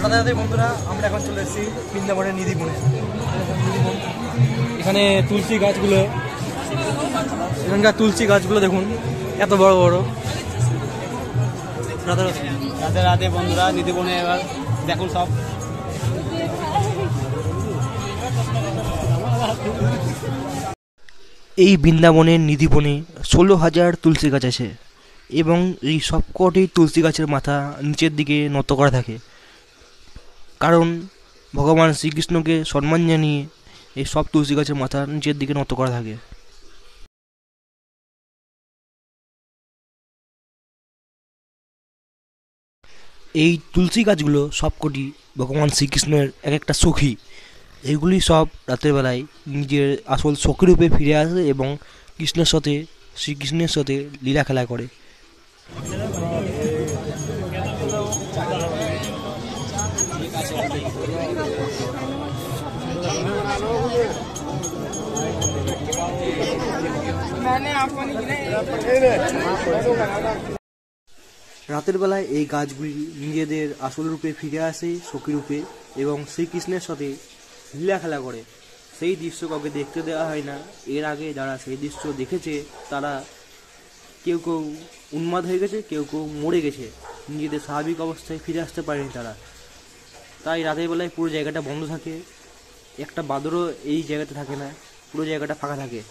রাধে রাধে বন্ধুরা, আমরা এখন চলে এসেছি বৃন্দাবনের নিধিবনে। এখানে তুলসী গাছগুলো, এখানকার তুলসী গাছগুলো দেখুন এত বড় বড়। রাধে রাধে রাধে রাধে বন্ধুরা, নিধিবনে এবার দেখুন সব। এই বৃন্দাবনের নিধিবনে 16,000 তুলসী গাছ আছে এবং এই সবকটি তুলসী গাছের মাথা নিচের দিকে নত করা থাকে, কারণ ভগবান শ্রীকৃষ্ণকে সম্মান জানিয়ে এই সব তুলসী গাছের মাথা নিচের দিকে নত করা থাকে। এই তুলসী গাছগুলো সবকটি ভগবান শ্রীকৃষ্ণের এক একটা সখী। এগুলি সব রাতের বেলায় নিজের আসল সখী রূপে ফিরে আসে এবং শ্রীকৃষ্ণের সাথে লীলা খেলা করে। রাতের বেলায় এই গাছগুলি নিজেদের আসল রূপে ফিরে আসে সখী রূপে এবং শ্রীকৃষ্ণের সাথে লীলা খেলা করে। সেই দৃশ্য কাউকে দেখতে দেওয়া হয় না। এর আগে যারা সেই দৃশ্য দেখেছে তারা কেউ কেউ উন্মাদ হয়ে গেছে, কেউ কেউ মরে গেছে, নিজেদের স্বাভাবিক অবস্থায় ফিরে আসতে পারেনি তারা। তাই রাতের বেলায় পুরো জায়গাটা বন্ধ থাকে, একটা বাদরও এই জায়গাতে থাকে না, পুরো জায়গাটা ফাঁকা থাকে।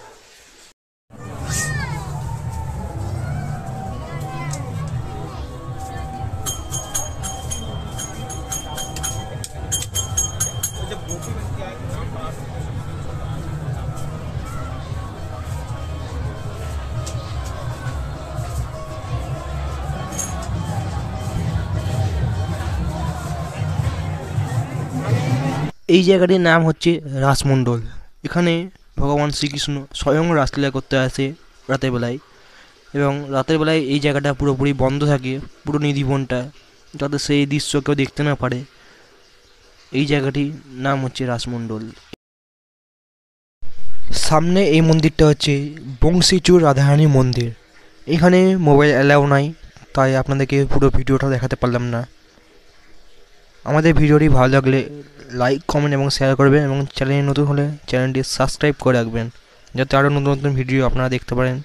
এই জায়গাটির নাম হচ্ছে রাসমণ্ডল। এখানে ভগবান শ্রীকৃষ্ণ স্বয়ং রাসলীলা করতে আসে রাতের বেলায়, এবং রাতের বেলায় এই জায়গাটা পুরোপুরি বন্ধ থাকে, পুরো নিধিবনটা, যাতে সেই দৃশ্য কেউ দেখতে না পারে। এই জায়গাটির নাম হচ্ছে রাসমণ্ডল। সামনে এই মন্দিরটা হচ্ছে বংশীচুর রাধারানী মন্দির। এখানে মোবাইল অ্যালাউ নাই, তাই আপনাদেরকে পুরো ভিডিওটা দেখাতে পারলাম না। আমাদের ভিডিওটি ভালো লাগলে লাইক, কমেন্ট এবং শেয়ার করবেন এবং চ্যানেলে নতুন হলে চ্যানেলটি সাবস্ক্রাইব করে রাখবেন, যাতে আরও নতুন নতুন ভিডিও আপনারা দেখতে পারেন।